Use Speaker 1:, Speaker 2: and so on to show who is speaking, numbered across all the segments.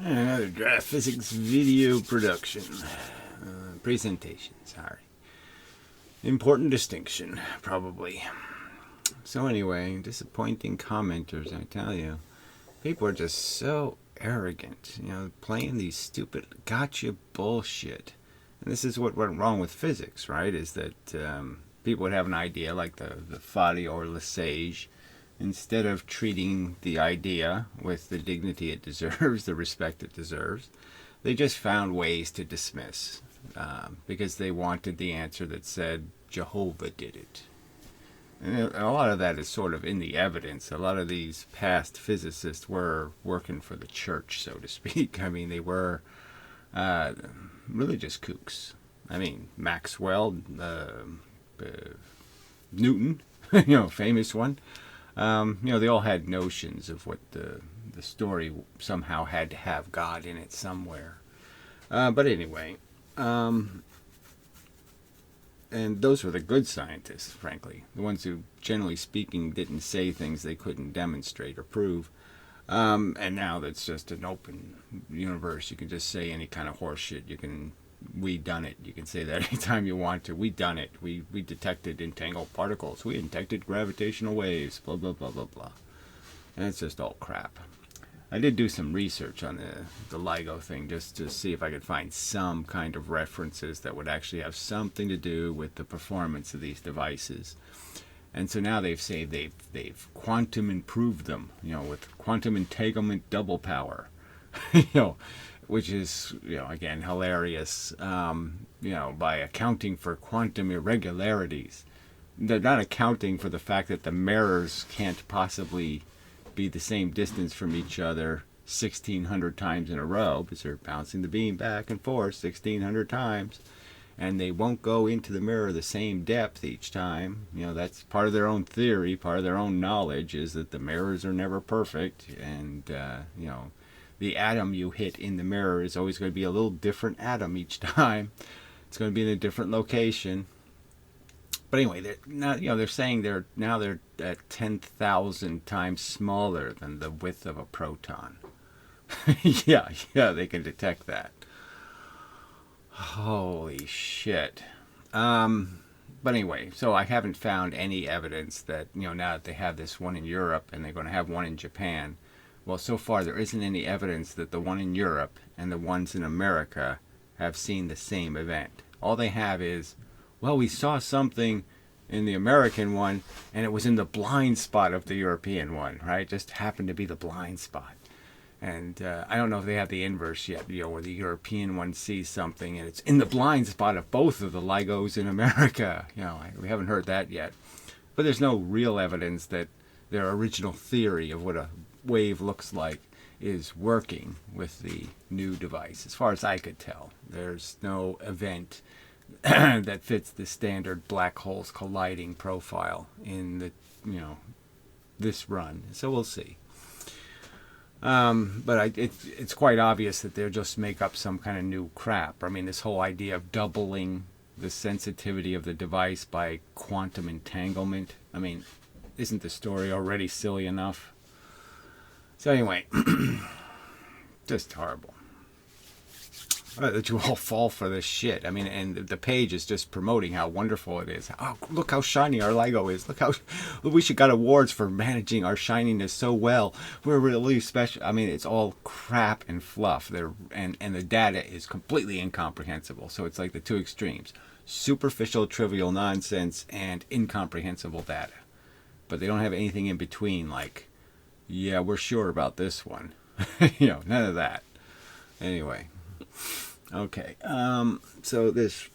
Speaker 1: Another draft physics video production. Presentation, sorry. Important distinction, probably. So anyway, disappointing commenters, I tell you. People are just so arrogant, playing these stupid gotcha bullshit. And this is what went wrong with physics, right? Is that people would have an idea like the Fadi or Lesage. Instead of treating the idea with the dignity it deserves, the respect it deserves, they just found ways to dismiss because they wanted the answer that said Jehovah did it. And a lot of that is sort of in the evidence. A lot of these past physicists were working for the church, so to speak. I mean, they were really just kooks. I mean, Maxwell, Newton, famous one. They all had notions of what the story somehow had to have God in it somewhere. But anyway, and those were the good scientists, frankly. The ones who, generally speaking, didn't say things they couldn't demonstrate or prove. And now that's just an open universe. You can just say any kind of horse shit. We done it. You can say that anytime you want to. We done it. We detected entangled particles. We detected gravitational waves. Blah, blah, blah, blah, blah. And it's just all crap. I did do some research on the LIGO thing just to see if I could find some kind of references that would actually have something to do with the performance of these devices. And so now they've said they've quantum improved them, with quantum entanglement double power. Which is, again, hilarious, by accounting for quantum irregularities. They're not accounting for the fact that the mirrors can't possibly be the same distance from each other 1,600 times in a row, because they're bouncing the beam back and forth 1,600 times, and they won't go into the mirror the same depth each time. That's part of their own theory, part of their own knowledge, is that the mirrors are never perfect, and, the atom you hit in the mirror is always going to be a little different atom each time. It's going to be in a different location. But anyway, they're saying they're at 10,000 times smaller than the width of a proton. yeah, they can detect that. Holy shit. But anyway, so I haven't found any evidence that, now that they have this one in Europe and they're going to have one in Japan. Well, so far there isn't any evidence that the one in Europe and the ones in America have seen the same event. All they have is, well, we saw something in the American one and it was in the blind spot of the European one, right? Just happened to be the blind spot. And I don't know if they have the inverse yet, where the European one sees something and it's in the blind spot of both of the LIGOs in America. We haven't heard that yet. But there's no real evidence that their original theory of what a wave looks like is working with the new device. As far as I could tell, there's no event that fits the standard black holes colliding profile in the this run. So we'll see. But it's quite obvious that they'll just make up some kind of new crap. I mean, this whole idea of doubling the sensitivity of the device by quantum entanglement. I mean, isn't the story already silly enough? So anyway, just horrible. That you all fall for this shit. I mean, and the page is just promoting how wonderful it is. Oh, look how shiny our LIGO is. Look how we should got awards for managing our shininess so well. We're really special. I mean, it's all crap and fluff. And the data is completely incomprehensible. So it's like the two extremes: superficial, trivial nonsense and incomprehensible data. But they don't have anything in between, like, yeah, we're sure about this one. None of that. Anyway. Okay. So this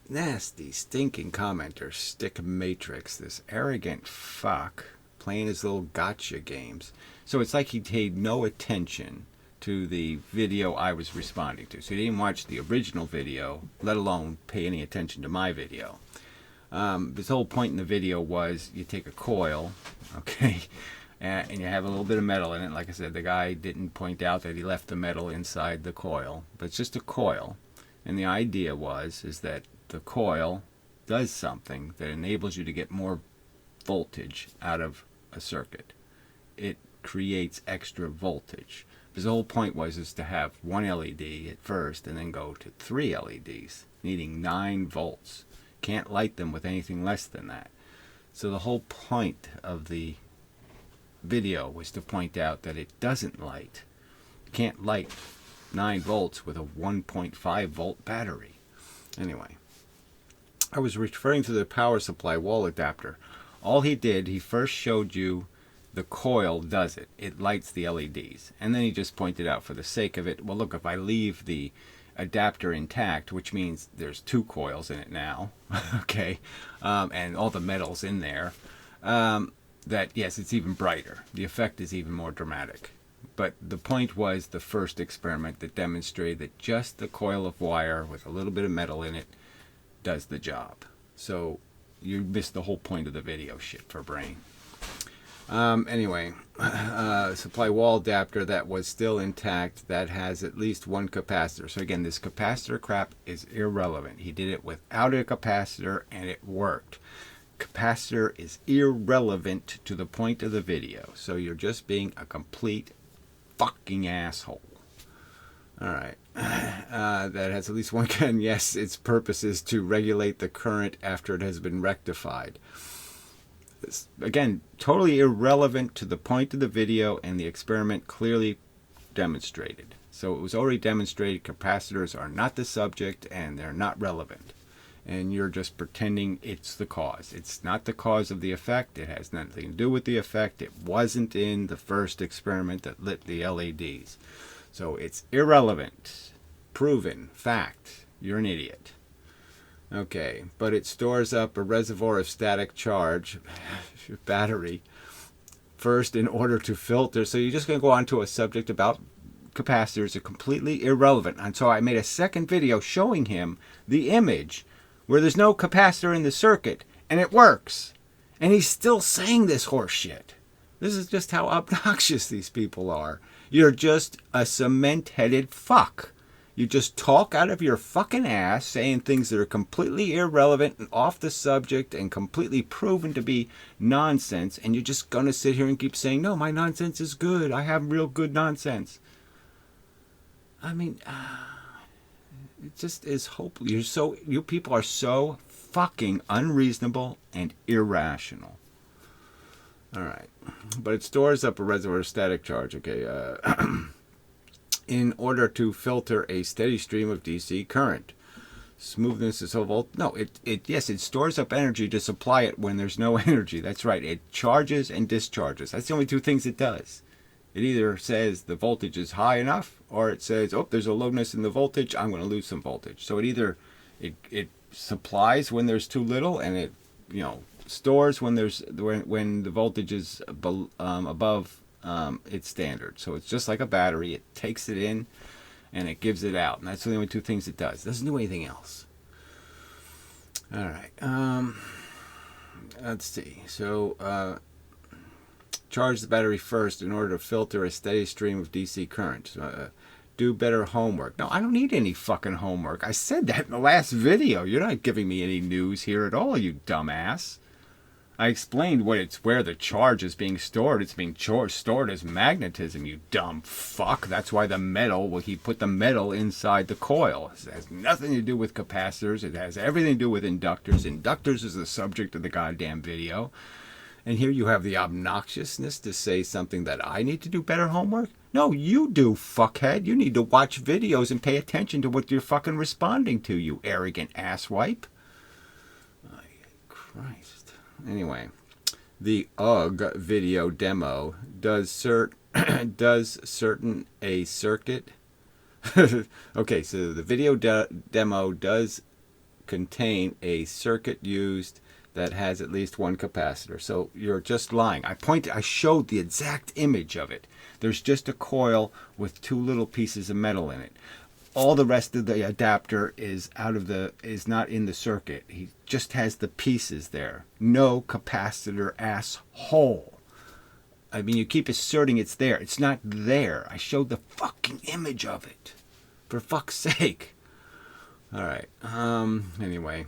Speaker 1: nasty, stinking commenter, Stick Matrix, this arrogant fuck, playing his little gotcha games. So it's like he paid no attention to the video I was responding to. So he didn't watch the original video, let alone pay any attention to my video. This whole point in the video was you take a coil, okay, and you have a little bit of metal in it. Like I said, the guy didn't point out that he left the metal inside the coil, but it's just a coil. And the idea is that the coil does something that enables you to get more voltage out of a circuit. It creates extra voltage. Because the whole point is to have one LED at first and then go to 3 LEDs, needing 9 volts. Can't light them with anything less than that. So the whole point of the video was to point out that it doesn't light. You can't light 9 volts with a 1.5 volt battery. Anyway, I was referring to the power supply wall adapter. All he did, he first showed you the coil does it. It lights the LEDs. And then he just pointed out for the sake of it, well, look, if I leave the adapter intact, which means there's 2 coils in it now, okay, and all the metal's in there, that, yes, it's even brighter. The effect is even more dramatic. But the point was the first experiment that demonstrated that just the coil of wire with a little bit of metal in it does the job. So you missed the whole point of the video, shit for brain. Anyway, supply wall adapter that was still intact, that has at least 1 capacitor. So again, this capacitor crap is irrelevant. He did it without a capacitor and it worked. Capacitor is irrelevant to the point of the video. So you're just being a complete fucking asshole. Alright. That has at least 1 can. Yes, its purpose is to regulate the current after it has been rectified. Again, totally irrelevant to the point of the video, and the experiment clearly demonstrated. So it was already demonstrated capacitors are not the subject and they're not relevant. And you're just pretending it's the cause. It's not the cause of the effect. It has nothing to do with the effect. It wasn't in the first experiment that lit the LEDs. So it's irrelevant. Proven. Fact. You're an idiot. Okay, but it stores up a reservoir of static charge, battery, first in order to filter. So you're just going to go on to a subject about capacitors are completely irrelevant. And so I made a second video showing him the image where there's no capacitor in the circuit, and it works. And he's still saying this horse shit. This is just how obnoxious these people are. You're just a cement-headed fuck. You just talk out of your fucking ass saying things that are completely irrelevant and off the subject and completely proven to be nonsense, and you're just going to sit here and keep saying, no, my nonsense is good. I have real good nonsense. I mean, it just is hopeless. You people are so fucking unreasonable and irrational. All right. But it stores up a reservoir of static charge, okay, in order to filter a steady stream of DC current. Smoothness is so volt. No, yes, it stores up energy to supply it when there's no energy. That's right. It charges and discharges. That's the only 2 things it does. It either says the voltage is high enough, or it says, oh, there's a lowness in the voltage, I'm going to lose some voltage. So it either it supplies when there's too little, and it stores when the voltage is above its standard. So it's just like a battery. It takes it in and it gives it out, and that's the only 2 things it does. It doesn't do anything else. All right. Let's see. So charge the battery first in order to filter a steady stream of DC current. Do better homework. No, I don't need any fucking homework. I said that in the last video. You're not giving me any news here at all, you dumbass. I explained where the charge is being stored. It's being stored as magnetism, you dumb fuck. That's why he put the metal inside the coil. It has nothing to do with capacitors. It has everything to do with inductors. Inductors is the subject of the goddamn video. And here you have the obnoxiousness to say something that I need to do better homework? No, you do, fuckhead. You need to watch videos and pay attention to what you're fucking responding to, you arrogant asswipe. Oh, Christ. Anyway, the UGG video demo does certain a circuit. Okay, so the video demo does contain a circuit used that has at least 1 capacitor. So you're just lying. I showed the exact image of it. There's just a coil with 2 little pieces of metal in it. All the rest of the adapter is not in the circuit. He just has the pieces there. No capacitor, asshole. I mean, you keep asserting it's there. It's not there. I showed the fucking image of it. For fuck's sake. All right. Anyway.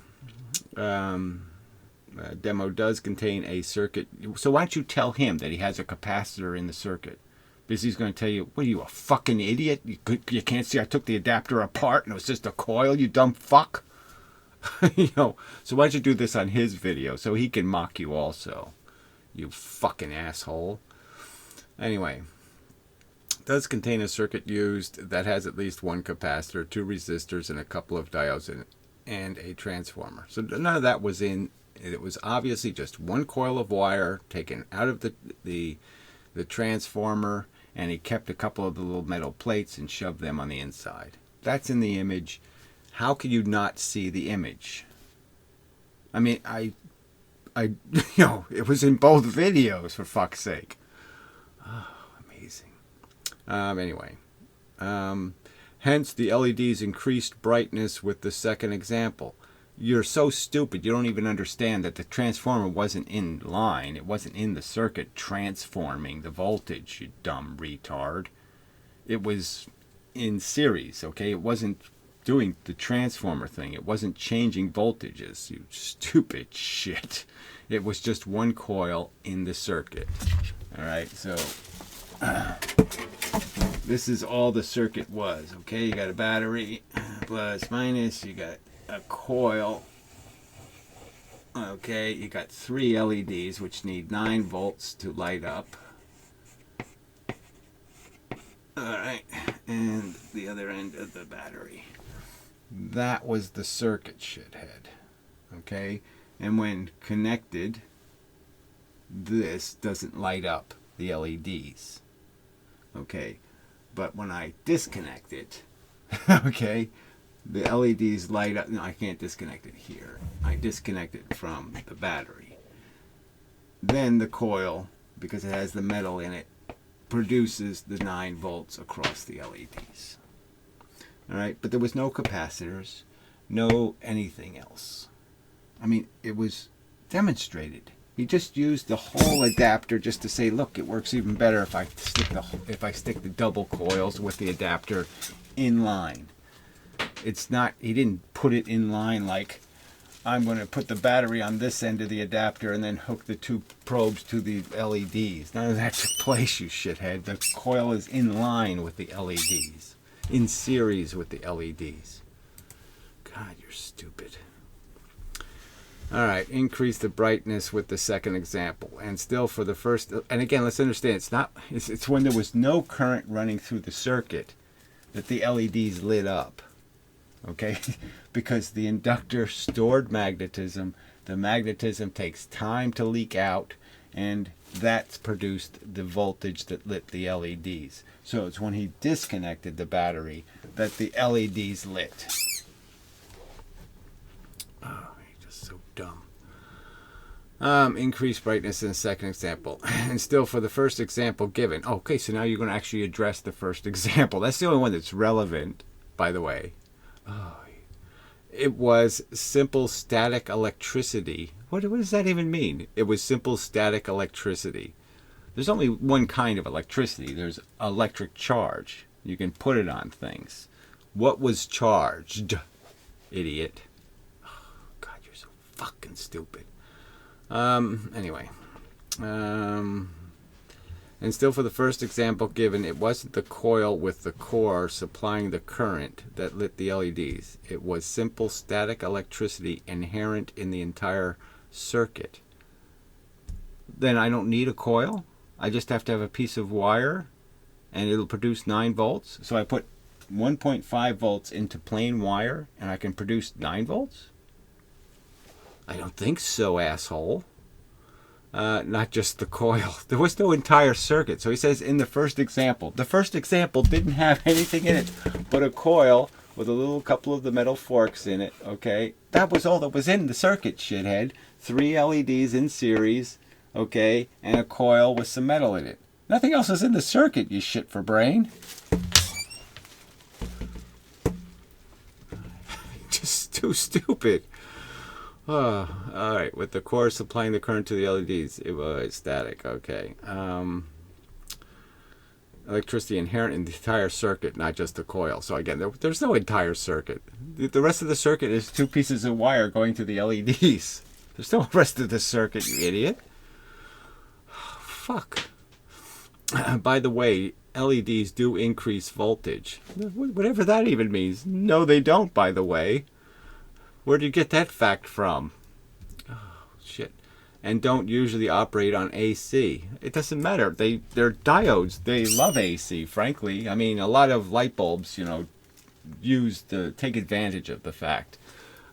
Speaker 1: Demo does contain a circuit. So why don't you tell him that he has a capacitor in the circuit? Because he's going to tell you, what are you, a fucking idiot? You can't see I took the adapter apart and it was just a coil, you dumb fuck? You know, so why don't you do this on his video so he can mock you also, you fucking asshole. Anyway, it does contain a circuit used that has at least one capacitor, 2 resistors, and a couple of diodes in it, and a transformer. So none of that was in. It was obviously just one coil of wire taken out of the transformer, and he kept a couple of the little metal plates and shoved them on the inside. That's in the image. How can you not see the image? I mean, I you know, it was in both videos, for fuck's sake. Oh, amazing. Anyway, hence the LED's increased brightness with the second example. You're so stupid, you don't even understand that the transformer wasn't in line. It wasn't in the circuit transforming the voltage, you dumb retard. It was in series, okay? It wasn't doing the transformer thing. It wasn't changing voltages, you stupid shit. It was just one coil in the circuit. Alright, so this is all the circuit was, okay? You got a battery, plus, minus, you got a coil, okay? You got 3 LEDs, which need 9 volts to light up. Alright, and the other end of the battery. That was the circuit, shithead. Okay? And when connected, this doesn't light up the LEDs. Okay? But when I disconnect it, okay, the LEDs light up. No, I can't disconnect it here. I disconnect it from the battery. Then the coil, because it has the metal in it, produces the 9 volts across the LEDs. Alright, but there was no capacitors, no anything else. I mean, it was demonstrated. He just used the whole adapter just to say, look, it works even better if I stick the double coils with the adapter in line. It's not, he didn't put it in line like, I'm going to put the battery on this end of the adapter and then hook the 2 probes to the LEDs. None of that took place, you shithead. The coil is in line with the LEDs. In series with the LEDs. God, you're stupid. Alright, increase the brightness with the second example. And still for the first, and again, let's understand, it's when there was no current running through the circuit that the LEDs lit up. Okay? Because the inductor stored magnetism. The magnetism takes time to leak out, and that's produced the voltage that lit the LEDs. So it's when he disconnected the battery that the LEDs lit. Oh, you're just so dumb. Increased brightness in the second example. And still for the first example given. Okay, so now you're going to actually address the first example. That's the only one that's relevant, by the way. Oh, it was simple static electricity. What does that even mean? It was simple static electricity. There's only one kind of electricity. There's electric charge. You can put it on things. What was charged? Idiot. Oh, God, you're so fucking stupid. Anyway. And still for the first example given, it wasn't the coil with the core supplying the current that lit the LEDs. It was simple static electricity inherent in the entire circuit. Then I don't need a coil? I just have to have a piece of wire and it'll produce 9 volts. So I put 1.5 volts into plain wire and I can produce 9 volts? I don't think so, asshole. Not just the coil. There was no entire circuit. So he says in the first example. The first example didn't have anything in it but a coil with a little couple of the metal forks in it. Okay, that was all that was in the circuit, shithead. 3 LEDs in series. Okay, and a coil with some metal in it. Nothing else is in the circuit, you shit for brain. Just too stupid. Oh, alright, with the core supplying the current to the LEDs, it was static, okay. Electricity inherent in the entire circuit, not just the coil. So again, there's no entire circuit. The rest of the circuit is 2 pieces of wire going to the LEDs. There's no rest of the circuit, you idiot. Fuck. By the way, LEDs do increase voltage. Whatever that even means. No, they don't, by the way. Where did you get that fact from? Oh, shit. And don't usually operate on AC. It doesn't matter. They're diodes. They love AC, frankly. I mean, a lot of light bulbs, use to take advantage of the fact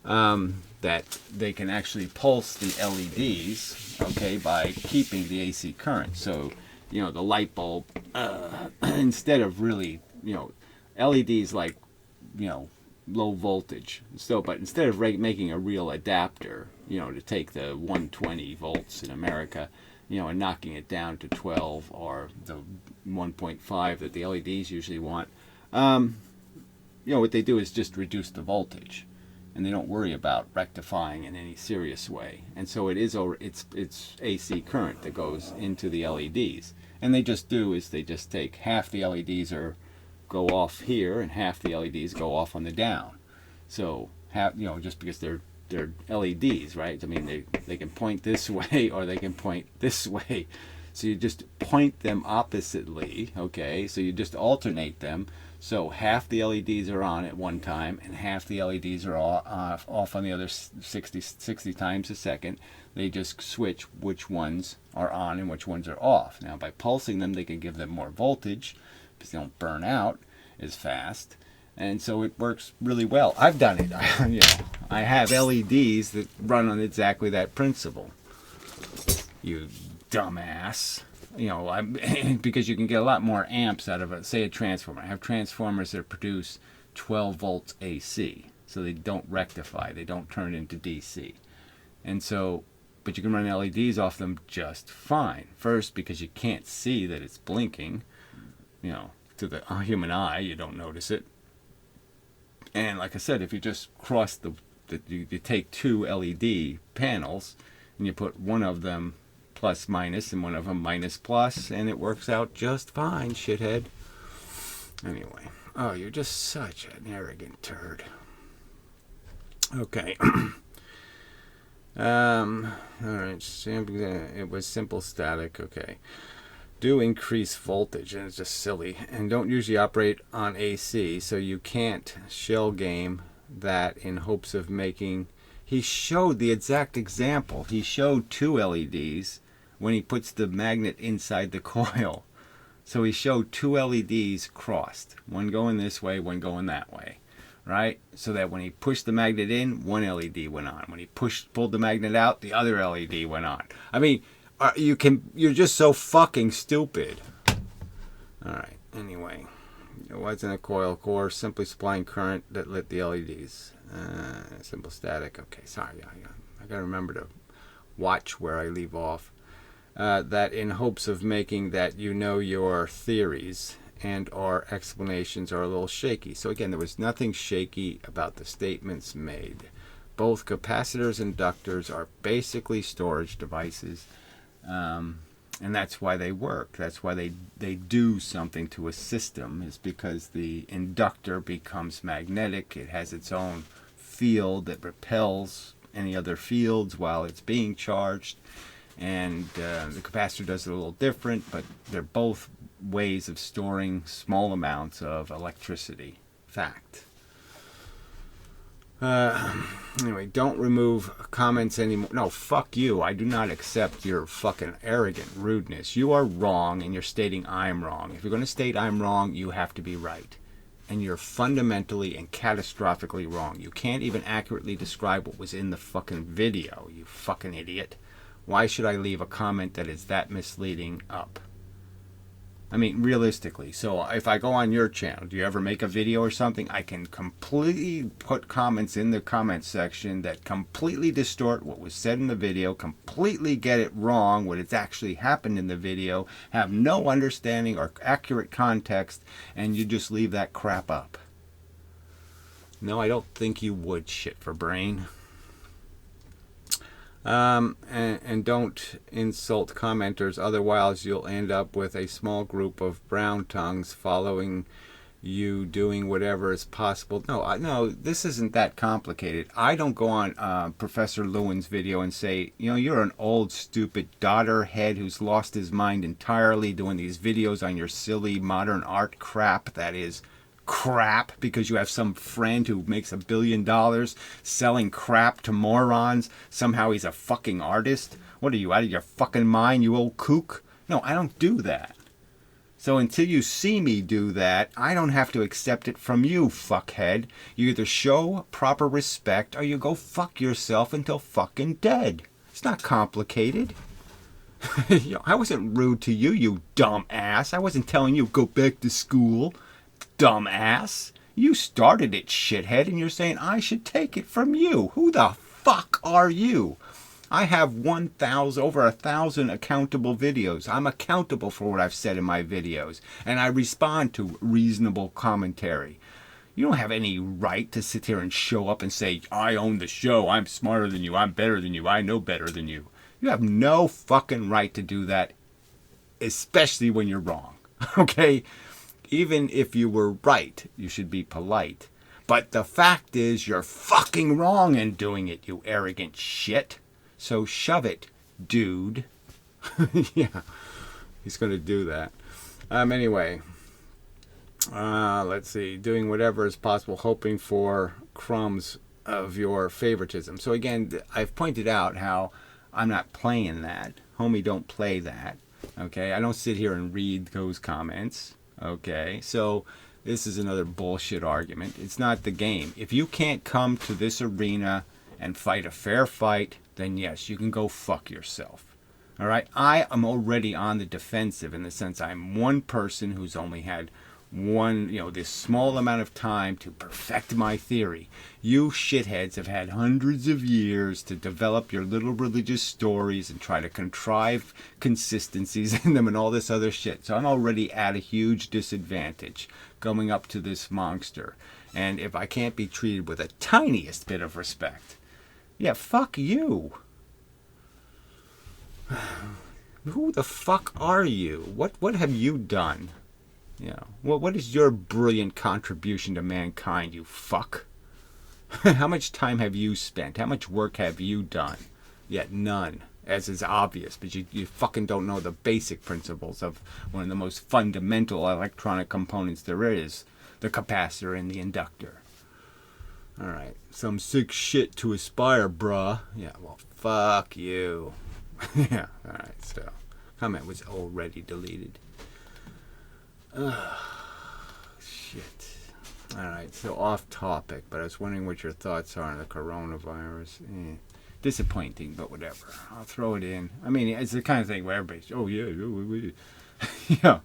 Speaker 1: that they can actually pulse the LEDs, okay, by keeping the AC current. So, the light bulb, instead of really, LEDs like, low voltage. So, but instead of making a real adapter, to take the 120 volts in America, and knocking it down to 12 or the 1.5 that the LEDs usually want, what they do is just reduce the voltage, and they don't worry about rectifying in any serious way. And so it's AC current that goes into the LEDs. And they just take half the LEDs go off here and half the LEDs go off on the down. So just because they're LEDs, right? I mean, they can point this way or they can point this way. So you just point them oppositely, okay? So you just alternate them. So half the LEDs are on at one time and half the LEDs are off on the other 60 times a second. They just switch which ones are on and which ones are off. Now, by pulsing them, they can give them more voltage because they don't burn out as fast. And so it works really well. I've done it. I have LEDs that run on exactly that principle. You dumbass. Because you can get a lot more amps out of a transformer. I have transformers that produce 12 volts AC, so they don't rectify, they don't turn into DC. And so, but you can run LEDs off them just fine. First, because you can't see that it's blinking, to the human eye, you don't notice it. And like I said, if you just cross you take two LED panels and you put one of them plus minus and one of them minus plus, and it works out just fine, shithead. Anyway, you're just such an arrogant turd. Okay. Alright, it was simple static, okay. Do increase voltage, and it's just silly. And don't usually operate on AC, so you can't shell game that in hopes of making... He showed the exact example. He showed two LEDs when he puts the magnet inside the coil. So he showed two LEDs crossed. One going this way, one going that way. Right? So that when he pushed the magnet in, one LED went on. When he pulled the magnet out, the other LED went on. I mean, you're just so fucking stupid. Alright, anyway. It wasn't a coil core, simply supplying current that lit the LEDs. Simple static. Okay, sorry. I gotta remember to watch where I leave off. That in hopes of making that your theories and our explanations are a little shaky. So again, there was nothing shaky about the statements made. Both capacitors and inductors are basically storage devices, and that's why they work. That's why they do something to a system, is because the inductor becomes magnetic. It has its own field that repels any other fields while it's being charged. And the capacitor does it a little different, but they're both ways of storing small amounts of electricity. Fact. Anyway, don't remove comments anymore. No, fuck you. I do not accept your fucking arrogant rudeness. You are wrong, and you're stating I'm wrong. If you're going to state I'm wrong, you have to be right. And you're fundamentally and catastrophically wrong. You can't even accurately describe what was in the fucking video, you fucking idiot. Why should I leave a comment that is that misleading up? I mean, realistically. So if I go on your channel, do you ever make a video or something? I can completely put comments in the comment section that completely distort what was said in the video, completely get it wrong, what it's actually happened in the video, have no understanding or accurate context, and you just leave that crap up. No, I don't think you would, shit for brain. And don't insult commenters, otherwise you'll end up with a small group of brown tongues following you doing whatever is possible. No, this isn't that complicated. I don't go on Professor Lewin's video and say, you're an old, stupid dodderhead who's lost his mind entirely doing these videos on your silly modern art crap that is crap because you have some friend who makes $1 billion selling crap to morons. Somehow he's a fucking artist. What are you, out of your fucking mind, you old kook? No, I don't do that. So until you see me do that, I don't have to accept it from you, fuckhead. You either show proper respect or you go fuck yourself until fucking dead. It's not complicated. I wasn't rude to you, you dumb ass. I wasn't telling you go back to school, dumb ass. You started it, shithead, and you're saying I should take it from you. Who the fuck are you? I have over 1,000 accountable videos. I'm accountable for what I've said in my videos, and I respond to reasonable commentary. You don't have any right to sit here and show up and say, I own the show, I'm smarter than you, I'm better than you, I know better than you. You have no fucking right to do that, especially when you're wrong, okay? Even if you were right, you should be polite. But the fact is, you're fucking wrong in doing it, you arrogant shit. So shove it, dude. Yeah, he's going to do that. Anyway, let's see. Doing whatever is possible, hoping for crumbs of your favoritism. So again, I've pointed out how I'm not playing that. Homie, don't play that. Okay, I don't sit here and read those comments. Okay, so this is another bullshit argument. It's not the game. If you can't come to this arena and fight a fair fight, then yes, you can go fuck yourself. All right? I am already on the defensive in the sense I'm one person who's only had this small amount of time to perfect my theory. You shitheads have had hundreds of years to develop your little religious stories and try to contrive consistencies in them and all this other shit. So I'm already at a huge disadvantage going up to this monster. And if I can't be treated with the tiniest bit of respect, yeah, fuck you. Who the fuck are you? What have you done? What is your brilliant contribution to mankind, you fuck? How much time have you spent? How much work have you done? Yet none, as is obvious, but you fucking don't know the basic principles of one of the most fundamental electronic components there is, the capacitor and the inductor. Alright, some sick shit to aspire, bruh. Yeah, well, fuck you. Yeah, alright, so. Comment was already deleted. Shit. Alright, so off topic, but I was wondering what your thoughts are on the coronavirus. Disappointing, but whatever. I'll throw it in. I mean, it's the kind of thing where everybody's, oh yeah,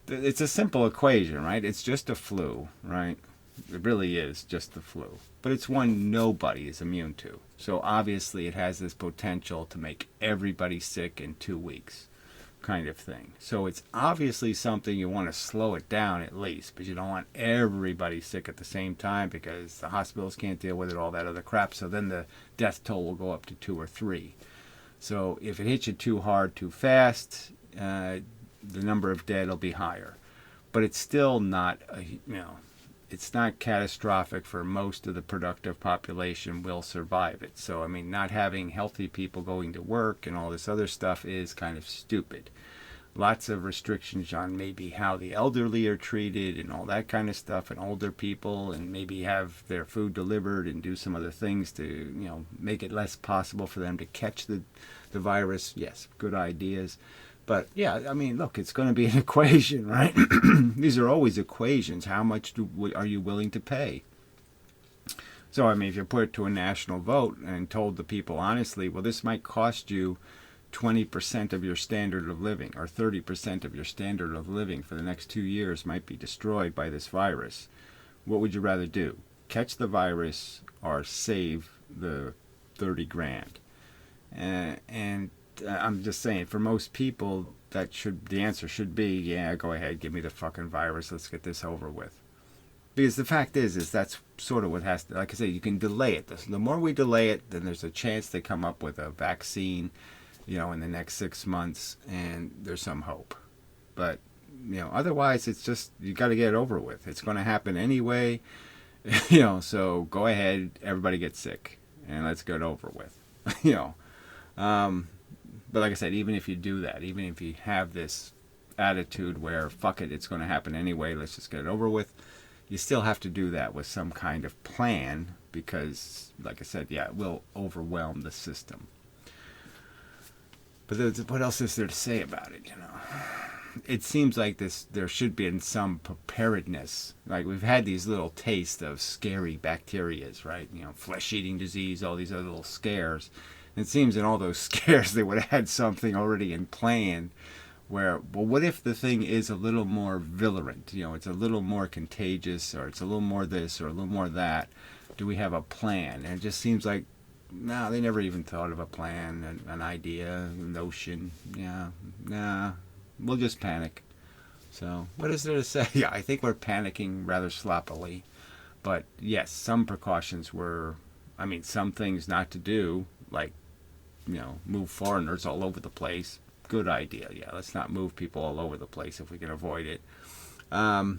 Speaker 1: it's a simple equation, right? It's just a flu, right? It really is just the flu. But it's one nobody is immune to. So obviously it has this potential to make everybody sick in 2 weeks, kind of thing. So it's obviously something you want to slow it down at least, but you don't want everybody sick at the same time because the hospitals can't deal with it, all that other crap. So then the death toll will go up to 2 or 3. So if it hits you too hard, too fast, the number of dead will be higher. But it's still not, it's not catastrophic for most of the productive population will survive it. So, I mean, not having healthy people going to work and all this other stuff is kind of stupid. Lots of restrictions on maybe how the elderly are treated and all that kind of stuff, and older people, and maybe have their food delivered and do some other things to, make it less possible for them to catch the virus. Yes, good ideas. But, yeah, I mean, look, it's going to be an equation, right? These are always equations. How much are you willing to pay? So, I mean, if you put it to a national vote and told the people honestly, well, this might cost you 20% of your standard of living, or 30% of your standard of living for the next 2 years might be destroyed by this virus. What would you rather do? Catch the virus or save the 30 grand? And I'm just saying, for most people, the answer should be, yeah, go ahead, give me the fucking virus, let's get this over with. Because the fact is that's sort of what has to, like I say, you can delay it. The more we delay it, then there's a chance they come up with a vaccine, in the next 6 months, and there's some hope. But Otherwise it's just, you got to get it over with. It's going to happen anyway. So go ahead, everybody gets sick, and let's get it over with. But like I said, even if you do that, even if you have this attitude where fuck it, it's going to happen anyway, let's just get it over with, you still have to do that with some kind of plan, because like I said, it will overwhelm the system. But what else is there to say about it? It seems like there should be some preparedness. Like, we've had these little tastes of scary bacterias, right? Flesh-eating disease, all these other little scares. And it seems in all those scares they would have had something already in plan where, well, what if the thing is a little more virulent? It's a little more contagious, or it's a little more this or a little more that. Do we have a plan? And it just seems like, no, they never even thought of a plan, an idea, a notion. We'll just panic. So, what is there to say? Yeah, I think we're panicking rather sloppily. But yes, some precautions were, some things not to do, like, move foreigners all over the place. Good idea. Yeah, let's not move people all over the place if we can avoid it. But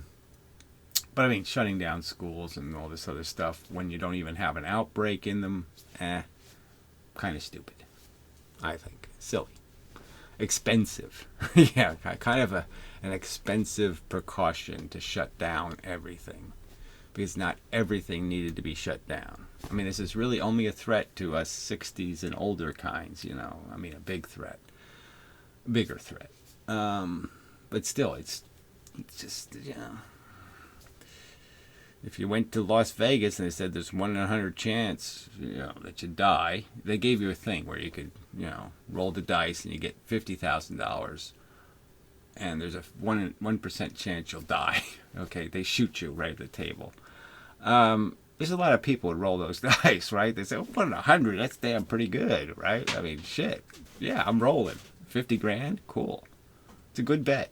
Speaker 1: shutting down schools and all this other stuff when you don't even have an outbreak in them, kind of stupid, I think. Silly. Expensive. Yeah, kind of an expensive precaution to shut down everything, because not everything needed to be shut down. This is really only a threat to us 60s and older kinds, a bigger threat. But still, it's just, if you went to Las Vegas and they said there's 1 in 100 chance, that you die, they gave you a thing where you could, roll the dice and you get $50,000, and there's a 1% chance you'll die. Okay, they shoot you right at the table. There's a lot of people would roll those dice, right? They say, 1 in 100, that's damn pretty good, right? Shit. Yeah, I'm rolling. 50 grand? Cool. It's a good bet.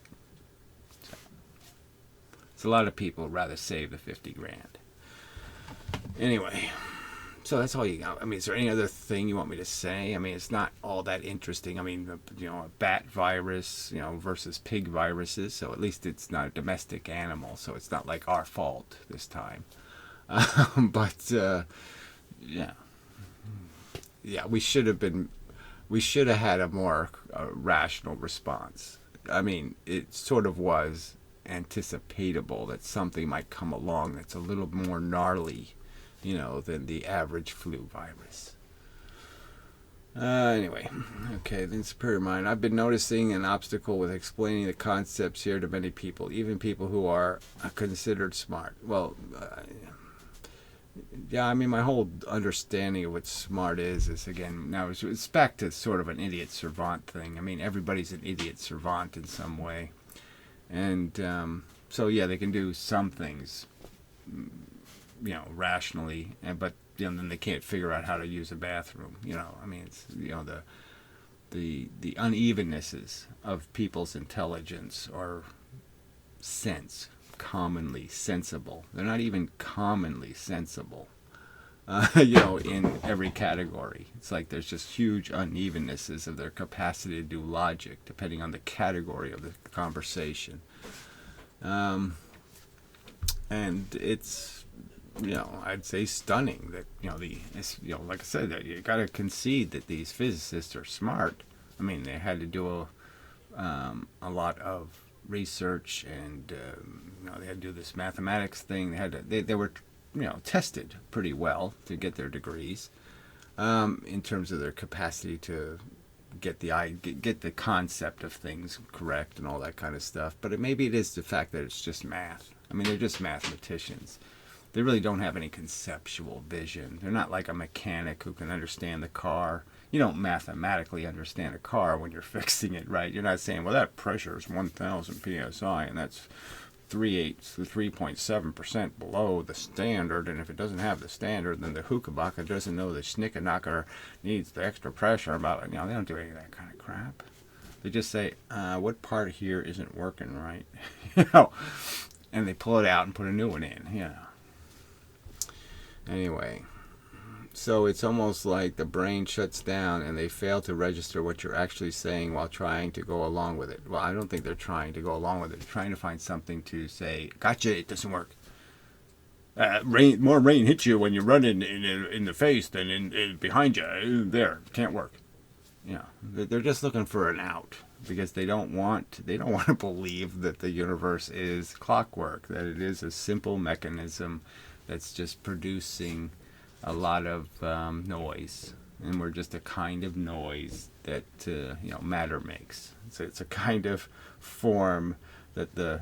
Speaker 1: So a lot of people would rather save the 50 grand. Anyway, so that's all you got. Is there any other thing you want me to say? It's not all that interesting. A bat virus, versus pig viruses. So at least it's not a domestic animal. So it's not like our fault this time. Yeah, we should have had a more rational response. It sort of was anticipatable that something might come along that's a little more gnarly, than the average flu virus. Anyway, okay, then superior mind. I've been noticing an obstacle with explaining the concepts here to many people, even people who are considered smart. Well, my whole understanding of what smart is again, now it's back to sort of an idiot savant thing. Everybody's an idiot savant in some way. And so yeah, they can do some things, rationally, but then they can't figure out how to use a bathroom. It's the unevennesses of people's intelligence or sense, commonly sensible. They're not even commonly sensible. In every category. It's like there's just huge unevennesses of their capacity to do logic, depending on the category of the conversation. And it's, I'd say stunning that, like I said, you got to concede that these physicists are smart. They had to do a lot of research, and they had to do this mathematics thing. They were tested pretty well to get their degrees, in terms of their capacity to get the concept of things correct and all that kind of stuff. But maybe it is the fact that it's just math. They're just mathematicians. They really don't have any conceptual vision. They're not like a mechanic who can understand the car. You don't mathematically understand a car when you're fixing it, right? You're not saying, well, that pressure is 1,000 psi, and that's 3.7% below the standard, and if it doesn't have the standard, then the hookabaka doesn't know the schnickenacker needs the extra pressure. They don't do any of that kind of crap. They just say, what part here isn't working right? and they pull it out and put a new one in. Anyway, So it's almost like the brain shuts down and they fail to register what you're actually saying while trying to go along with it. Well, I don't think they're trying to go along with it. They're trying to find something to say, gotcha, it doesn't work. More rain hits you when you run in the face than in behind you. There, can't work. They're just looking for an out because they don't want to believe that the universe is clockwork, that it is a simple mechanism that's just producing a lot of noise, and we're just a kind of noise that matter makes. So it's a kind of form that the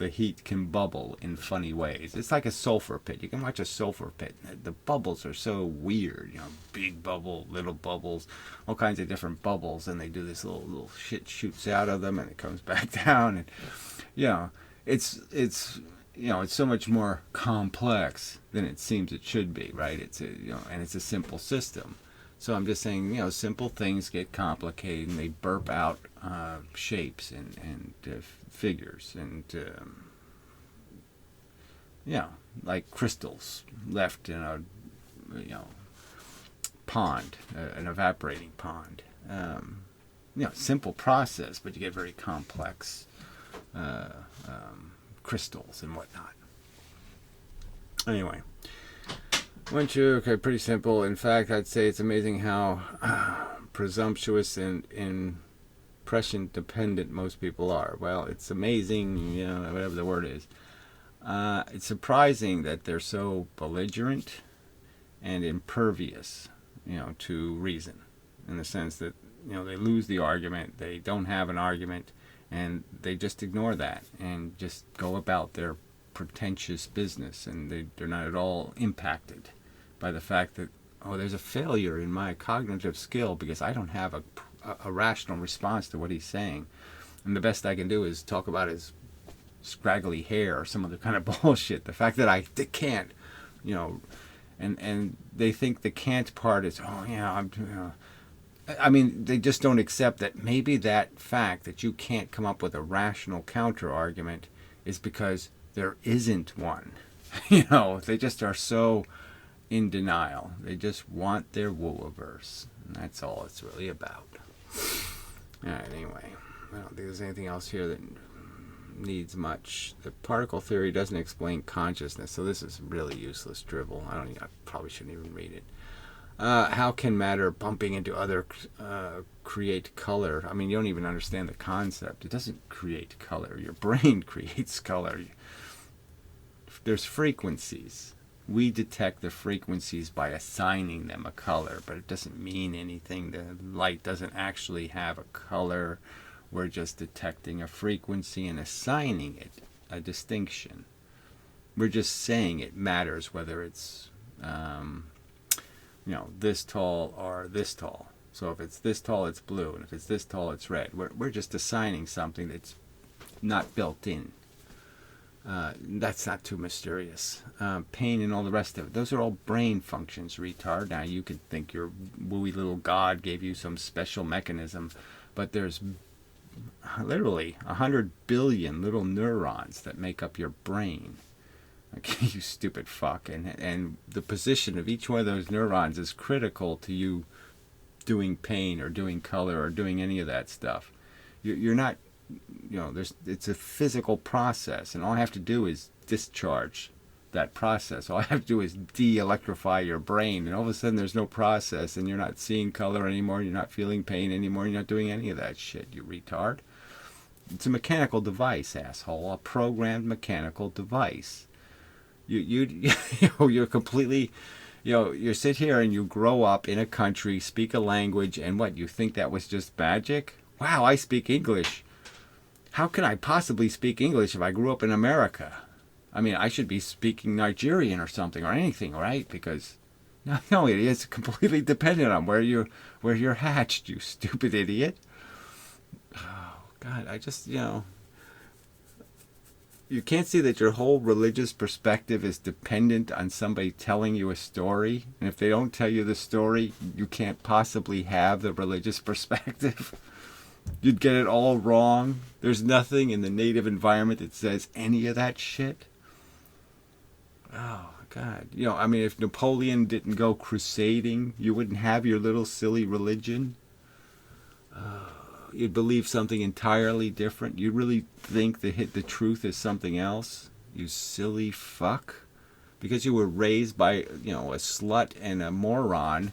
Speaker 1: heat can bubble in funny ways. It's like a sulfur pit. You can watch a sulfur pit. The bubbles are so weird. Big bubble, little bubbles, all kinds of different bubbles, and they do this little shit shoots out of them, and it comes back down, and it's so much more complex than it seems it should be, right? And it's a simple system. So I'm just saying, simple things get complicated and they burp out shapes and figures and like crystals left in a pond, an evaporating pond. Simple process, but you get very complex crystals and whatnot. Anyway, okay, pretty simple. In fact, I'd say it's amazing how presumptuous and impression dependent most people are. Well, it's amazing, whatever the word is. It's surprising that they're so belligerent and impervious, to reason, in the sense that, they lose the argument, they don't have an argument, and they just ignore that and just go about their pretentious business, and they're not at all impacted by the fact that, there's a failure in my cognitive skill because I don't have a rational response to what he's saying. And the best I can do is talk about his scraggly hair or some other kind of bullshit. The fact that I can't, and they think the can't part is, I mean, they just don't accept that maybe that fact that you can't come up with a rational counter argument is because there isn't one. They just are so in denial. They just want their Wooverse. And that's all it's really about. Alright, anyway. I don't think there's anything else here that needs much. The particle theory doesn't explain consciousness, so this is really useless drivel. I probably shouldn't even read it. How can matter bumping into other create color? I mean, you don't even understand the concept. It doesn't create color. Your brain creates color. There's frequencies. We detect the frequencies by assigning them a color, but it doesn't mean anything. The light doesn't actually have a color. We're just detecting a frequency and assigning it a distinction. We're just saying it matters whether it's this tall or this tall. So if it's this tall, it's blue, and if it's this tall, it's red. We're just assigning something that's not built in. That's not too mysterious. Pain and all the rest of it. Those are all brain functions, retard. Now, you could think your wooey little god gave you some special mechanism, but there's literally 100 billion little neurons that make up your brain. Okay, you stupid fuck. And the position of each one of those neurons is critical to you doing pain or doing color or doing any of that stuff. You're not... it's a physical process, and all I have to do is discharge that process. All I have to do is de-electrify your brain, and all of a sudden there's no process, and you're not seeing color anymore, you're not feeling pain anymore, you're not doing any of that shit, you retard. It's a mechanical device, asshole. A programmed mechanical device. You're completely... you sit here and you grow up in a country, speak a language, and what, you think that was just magic? Wow, I speak English. How can I possibly speak English if I grew up in America? I mean, I should be speaking Nigerian or something or anything, right? Because no, it is completely dependent on where you're hatched, you stupid idiot. Oh God, I just you can't see that your whole religious perspective is dependent on somebody telling you a story, and if they don't tell you the story, you can't possibly have the religious perspective. You'd get it all wrong. There's nothing in the native environment that says any of that shit. Oh, God. You know, I mean, if Napoleon didn't go crusading, you wouldn't have your little silly religion. You'd believe something entirely different. You really think the truth is something else? You silly fuck. Because you were raised by, you know, a slut and a moron,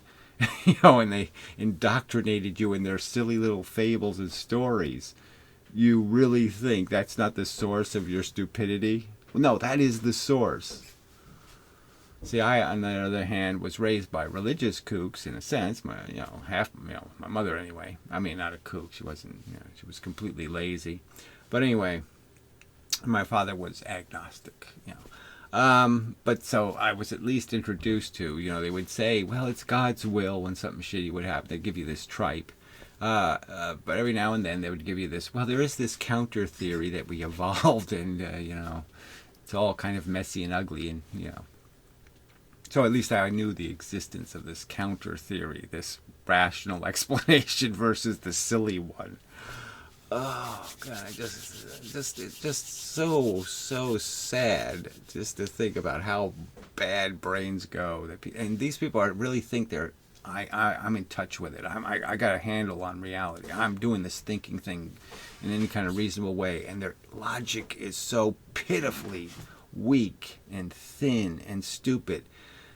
Speaker 1: you know, and they indoctrinated you in their silly little fables and stories. You really think that's not the source of your stupidity? Well, no, that is the source. See, I, on the other hand, was raised by religious kooks in a sense. My, you know, my mother anyway. I mean, not a kook. She wasn't. You know, she was completely lazy. But anyway, my father was agnostic. You know, but so I was at least introduced to. You know, they would say, "Well, it's God's will when something shitty would happen." They'd give you this tripe. But every now and then they would give you this. Well, there is this counter theory that we evolved, and you know, it's all kind of messy and ugly, and you know. So at least I knew the existence of this counter theory, this rational explanation versus the silly one. Oh God, it's just so sad just to think about how bad brains go. And these people really think I'm in touch with it. I got a handle on reality. I'm doing this thinking thing in any kind of reasonable way, and their logic is so pitifully weak and thin and stupid.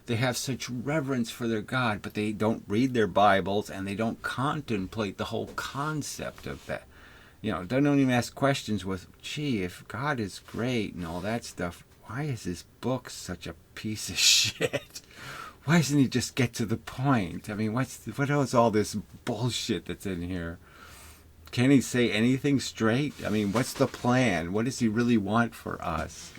Speaker 1: They have such reverence for their God, but they don't read their Bibles and they don't contemplate the whole concept of that. You know, they don't even ask questions with, gee, if God is great and all that stuff, why is his book such a piece of shit? Why doesn't he just get to the point? I mean, what is all this bullshit that's in here? Can he say anything straight? I mean, what's the plan? What does he really want for us?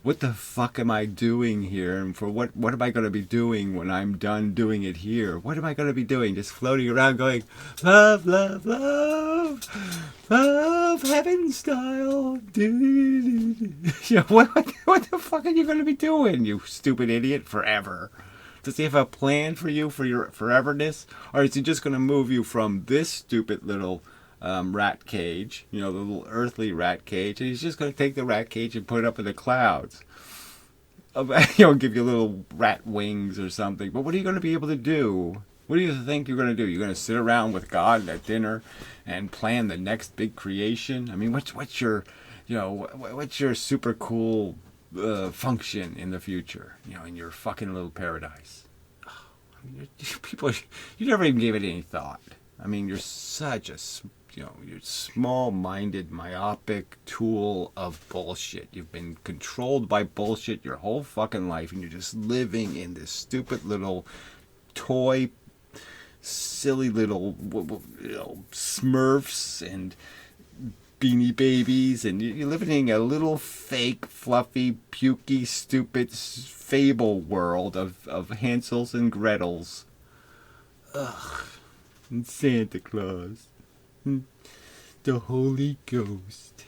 Speaker 1: What the fuck am I doing here? And for what am I going to be doing when I'm done doing it here? What am I going to be doing? Just floating around going, love, love, love, love, heaven style. You know, what the fuck are you going to be doing, you stupid idiot, forever? Does he have a plan for you for your foreverness? Or is he just going to move you from this stupid little rat cage, you know, the little earthly rat cage, and he's just going to take the rat cage and put it up in the clouds? You know, give you little rat wings or something. But what are you going to be able to do? What do you think you're going to do? You're going to sit around with God at dinner and plan the next big creation? I mean, what's your, you know, what's your super cool function in the future? You know, in your fucking little paradise. Oh, I mean, people, you never even gave it any thought. I mean, you're such a, you know, you're small-minded, myopic tool of bullshit. You've been controlled by bullshit your whole fucking life, and you're just living in this stupid little toy, silly little, you know, Smurfs and Beanie Babies, and you're living in a little fake, fluffy, pukey, stupid fable world of Hansels and Gretels. Ugh. And Santa Claus. The Holy Ghost.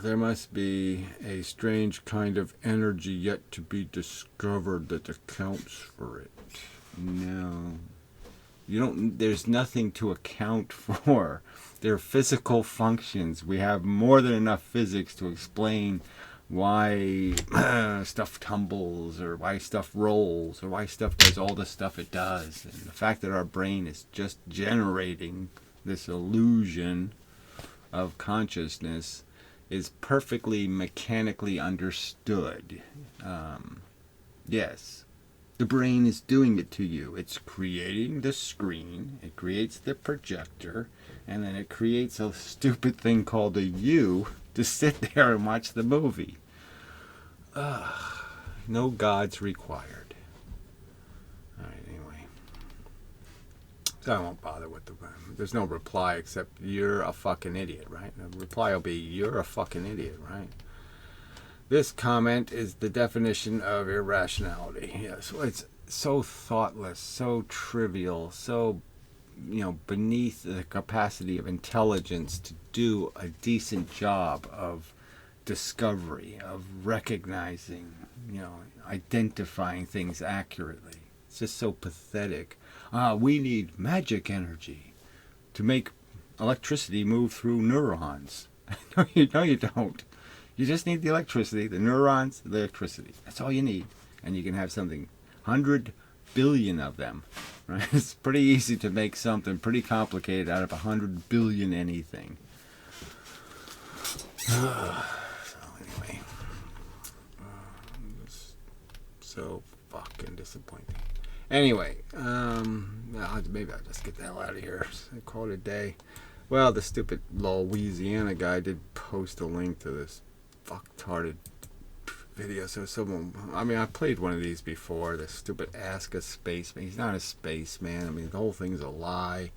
Speaker 1: There must be a strange kind of energy yet to be discovered that accounts for it. No. There's nothing to account for. They're physical functions. We have more than enough physics to explain why stuff tumbles, or why stuff rolls, or why stuff does all the stuff it does. And the fact that our brain is just generating this illusion of consciousness is perfectly mechanically understood. Yes, the brain is doing it to you. It's creating the screen, it creates the projector, and then it creates a stupid thing called a you to sit there and watch the movie. No gods required. Alright, anyway. So I won't bother with there's no reply except, you're a fucking idiot, right? The reply will be, you're a fucking idiot, right? This comment is the definition of irrationality. Yes, it's so thoughtless, so trivial, so, you know, beneath the capacity of intelligence to do a decent job of discovery, of recognizing, you know, identifying things accurately. It's just so pathetic. We need magic energy to make electricity move through neurons. No, you don't. You just need the electricity, the neurons, the electricity. That's all you need. And you can have something, 100 billion of them. Right? It's pretty easy to make something pretty complicated out of 100 billion anything. So anyway, so fucking disappointing. Anyway, maybe I'll just get the hell out of here. Call it a day. Well, the stupid Louisiana guy did post a link to this fucktarded video. So someone, I mean, I played one of these before. The stupid Ask a Spaceman. He's not a spaceman. I mean, the whole thing's a lie.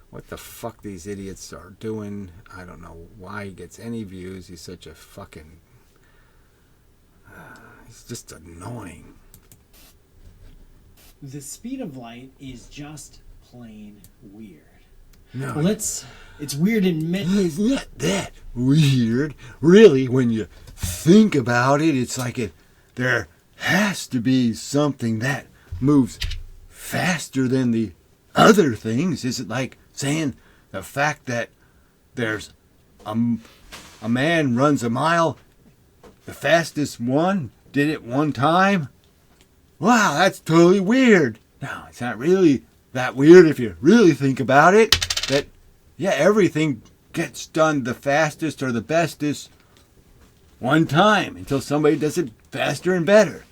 Speaker 1: What the fuck these idiots are doing? I don't know why he gets any views. He's such a fucking... he's just annoying.
Speaker 2: The speed of light is just plain weird.
Speaker 1: No.
Speaker 2: Well, it's weird in
Speaker 1: It's not that weird. Really, when you think about it, it's like there has to be something that moves faster than the other things. Is it like saying the fact that there's a man runs a mile, the fastest one did it one time? Wow, that's totally weird. No, it's not really that weird if you really think about it. That, yeah, everything gets done the fastest or the bestest one time until somebody does it faster and better.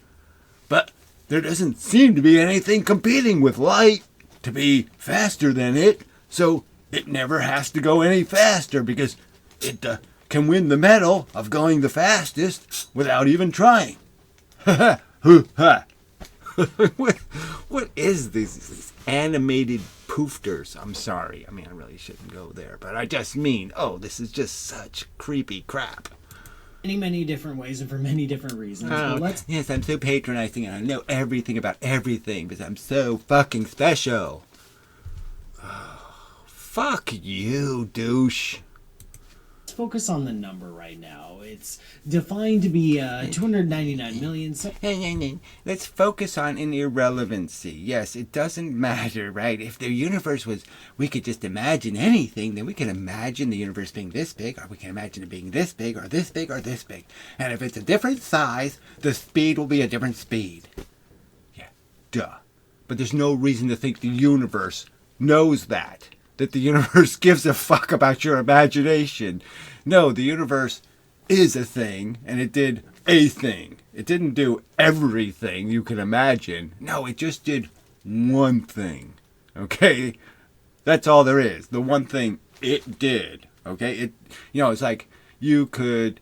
Speaker 1: But there doesn't seem to be anything competing with light to be faster than it, so it never has to go any faster because it can win the medal of going the fastest without even trying. Ha ha. What is these animated poofters? I'm sorry. I mean, I really shouldn't go there, but I just mean, this is just such creepy crap.
Speaker 2: many different ways and for many different reasons.
Speaker 1: Yes, I'm so patronizing and I know everything about everything because I'm so fucking special. Fuck you, douche.
Speaker 2: Let's focus on the number right now. It's defined to be 299 million.
Speaker 1: Let's focus on an irrelevancy. Yes, it doesn't matter, right? If the universe was, we could just imagine anything, then we can imagine the universe being this big, or we can imagine it being this big, or this big, or this big. And if it's a different size, the speed will be a different speed. Yeah, duh. But there's no reason to think the universe knows that the universe gives a fuck about your imagination. No, the universe is a thing, and it did a thing. It didn't do everything you can imagine. No, it just did one thing. Okay? That's all there is. The one thing it did. Okay? It's like you could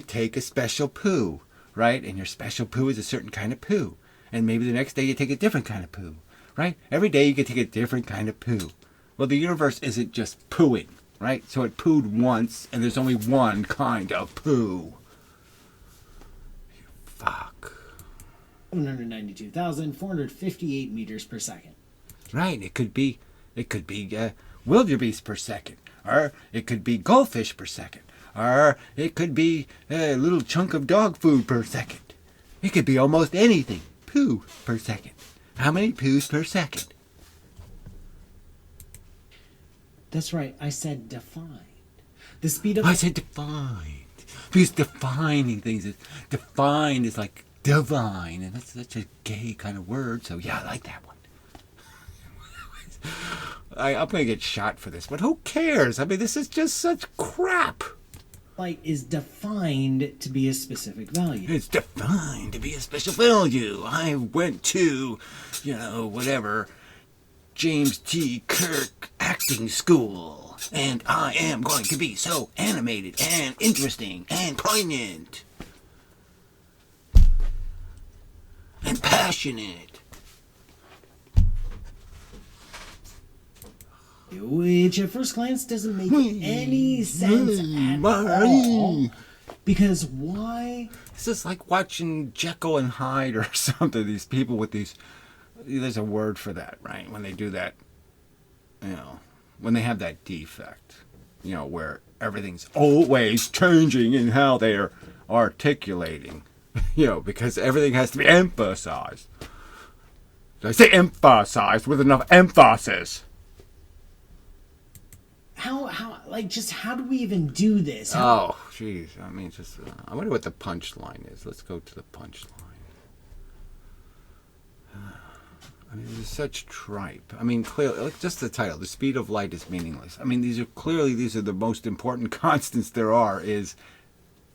Speaker 1: take a special poo, right? And your special poo is a certain kind of poo. And maybe the next day you take a different kind of poo, right? Every day you can take a different kind of poo. Well, the universe isn't just pooing, right? So it pooed once, and there's only one kind of poo. Fuck.
Speaker 2: 792,458 meters per second.
Speaker 1: Right. It could be wildebeest per second, or it could be goldfish per second, or it could be a little chunk of dog food per second. It could be almost anything. Poo per second. How many poos per second?
Speaker 2: That's right, I said defined. The speed of...
Speaker 1: I said defined. Because defining things is... Defined is like divine. And that's such a gay kind of word. So yeah, I like that one. I'm going to get shot for this. But who cares? I mean, this is just such crap.
Speaker 2: Light is defined to be a specific value.
Speaker 1: It's defined to be a special value. I went to, whatever... James T. Kirk acting school, and I am going to be so animated and interesting and poignant and passionate.
Speaker 2: Which at first glance doesn't make any sense at all. Because why?
Speaker 1: This is like watching Jekyll and Hyde or something. These people with these... There's a word for that, right? When they do that, when they have that defect, where everything's always changing in how they're articulating, because everything has to be emphasized. Did I say emphasized with enough emphasis?
Speaker 2: how do we even do this?
Speaker 1: Oh, jeez. I mean, just I wonder what the punchline is. Let's go to the punchline. I mean, there's such tripe. I mean, clearly, like just the title, "The Speed of Light is Meaningless." I mean, these are the most important constants there are, is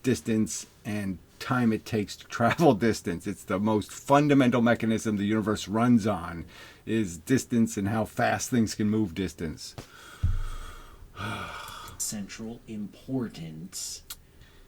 Speaker 1: distance and time it takes to travel distance. It's the most fundamental mechanism the universe runs on, is distance and how fast things can move distance.
Speaker 2: Central importance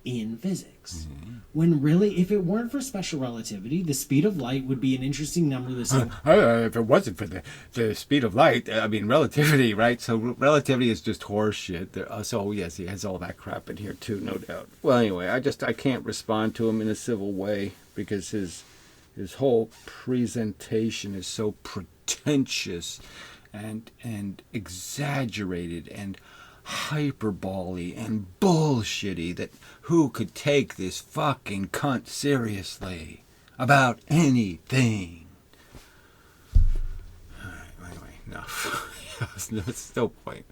Speaker 2: in physics. When really, if it weren't for special relativity, the speed of light would be an interesting number the same.
Speaker 1: If it wasn't for the speed of light, I mean, relativity, right? So relativity is just horse shit. So yes, he has all that crap in here too, no doubt. Well, anyway, I can't respond to him in a civil way because his whole presentation is so pretentious and exaggerated and hyperbole and bullshitty that who could take this fucking cunt seriously about anything? Anyway, enough. There's no point.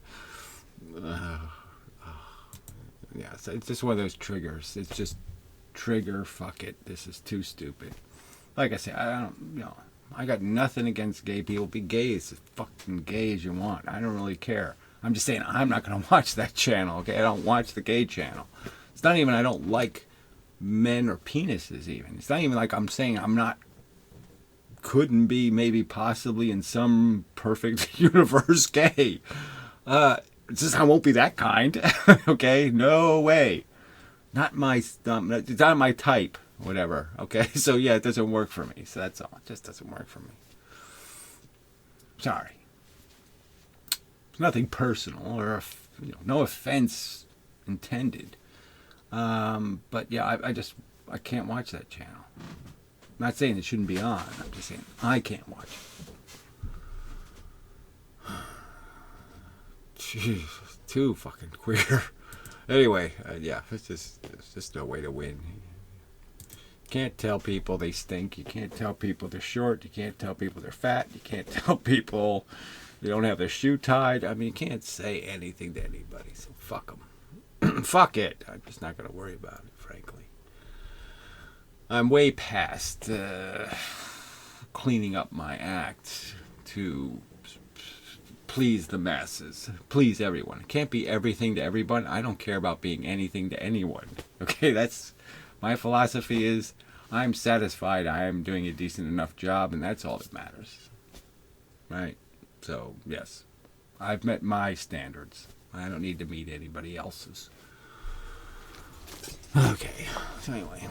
Speaker 1: Yeah, so it's just one of those triggers. It's just trigger, fuck it. This is too stupid. Like I say, I got nothing against gay people. Be gay as fucking gay as you want. I don't really care. I'm just saying I'm not going to watch that channel, okay? I don't watch the gay channel. It's not even I don't like men or penises even. It's not even like I'm saying couldn't be, maybe possibly in some perfect universe gay. It's just I won't be that kind, okay? No way. Not my, it's not my type, whatever, okay? So yeah, it doesn't work for me. So that's all. It just doesn't work for me. Sorry. Nothing personal or no offense intended, but yeah, I can't watch that channel. I'm not saying it shouldn't be on. I'm just saying I can't watch it. Jeez, too fucking queer. Anyway, yeah, it's just no way to win. You can't tell people they stink. You can't tell people they're short. You can't tell people they're fat. You can't tell people they don't have their shoe tied. I mean, you can't say anything to anybody, so fuck them. Fuck it. I'm just not going to worry about it, frankly. I'm way past cleaning up my act to please the masses, please everyone. It can't be everything to everyone. I don't care about being anything to anyone. Okay, that's my philosophy is I'm satisfied I am doing a decent enough job, and that's all that matters. Right? So, yes, I've met my standards. I don't need to meet anybody else's. Okay, so anyway.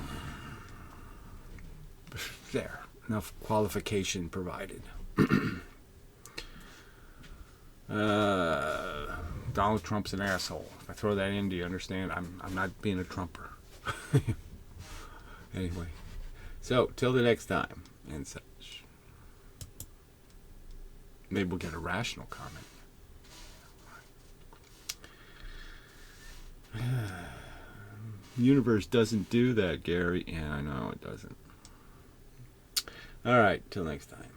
Speaker 1: There. Enough qualification provided. Donald Trump's an asshole. If I throw that in, do you understand? I'm not being a Trumper. Anyway. So, till the next time, and such. Maybe we'll get a rational comment. The universe doesn't do that, Gary. Yeah, I know it doesn't. All right, till next time.